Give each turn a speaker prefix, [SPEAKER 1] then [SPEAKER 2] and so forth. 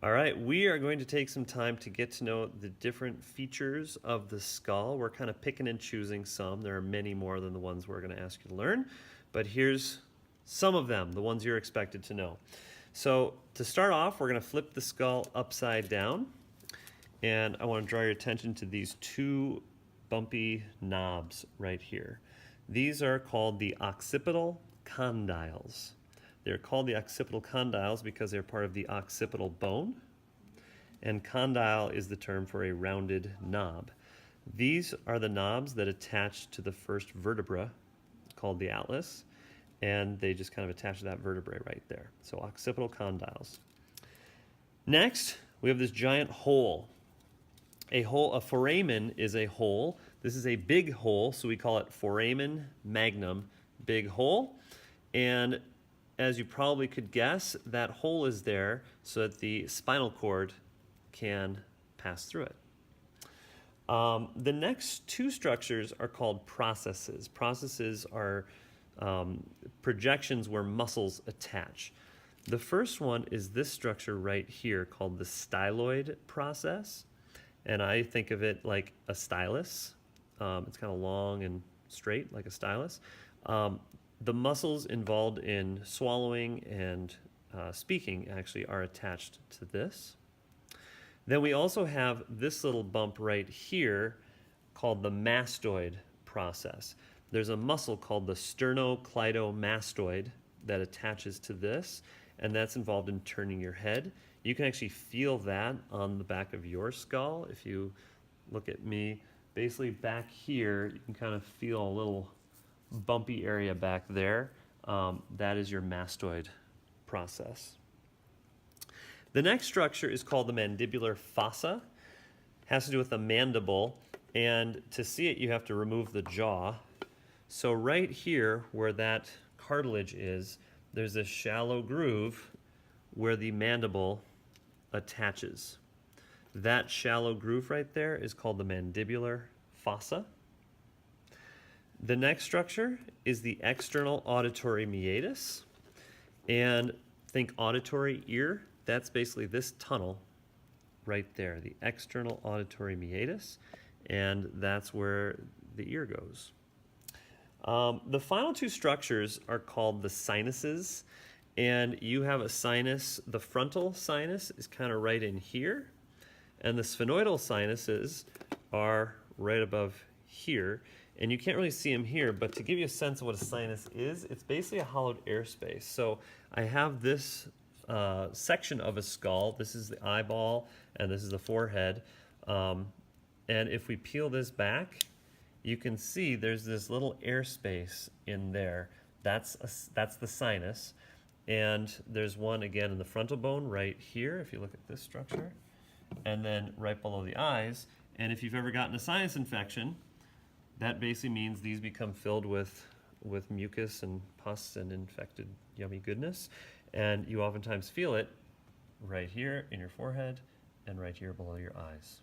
[SPEAKER 1] All right, we are going to take some time to get to know the different features of the skull. We're kind of picking and choosing some. There are many more than the ones we're going to ask you to learn, but here's some of them, the ones you're expected to know. So to start off, we're going to flip the skull upside down, and I want to draw your attention to these two bumpy knobs right here. These are called the occipital condyles. They're called the occipital condyles because they're part of the occipital bone, and condyle is the term for a rounded knob. These are the knobs that attach to the first vertebra called the atlas, and they just kind of attach to that vertebrae right there. So occipital condyles. Next, we have this giant hole. A foramen is a hole. This is a big hole, so we call it foramen magnum, big hole. And as you probably could guess, that hole is there so that the spinal cord can pass through it. The next two structures are called processes. Processes are projections where muscles attach. The first one is this structure right here called the styloid process. And I think of it like a stylus. It's kind of long and straight like a stylus. The muscles involved in swallowing and speaking actually are attached to this. Then we also have this little bump right here called the mastoid process. There's a muscle called the sternocleidomastoid that attaches to this, and that's involved in turning your head. You can actually feel that on the back of your skull. If you look at me, basically back here, you can kind of feel a little bumpy area back there. That is your mastoid process. The next structure is called the mandibular fossa. It has to do with the mandible, and to see it, you have to remove the jaw. So right here, where that cartilage is, there's this shallow groove where the mandible attaches. That shallow groove right there is called the mandibular fossa. The next structure is the external auditory meatus. And think auditory ear. That's basically this tunnel right there, the external auditory meatus. And that's where the ear goes. The final two structures are called the sinuses. And you have a sinus, the frontal sinus is kind of right in here. And the sphenoidal sinuses are right above here. And you can't really see them here, but to give you a sense of what a sinus is, it's basically a hollowed air space. So I have this section of a skull. This is the eyeball, and this is the forehead. And if we peel this back, you can see there's this little air space in there. That's the sinus. And there's one, again, in the frontal bone right here, if you look at this structure, and then right below the eyes. And if you've ever gotten a sinus infection, that basically means these become filled with mucus and pus and infected yummy goodness. And you oftentimes feel it right here in your forehead and right here below your eyes.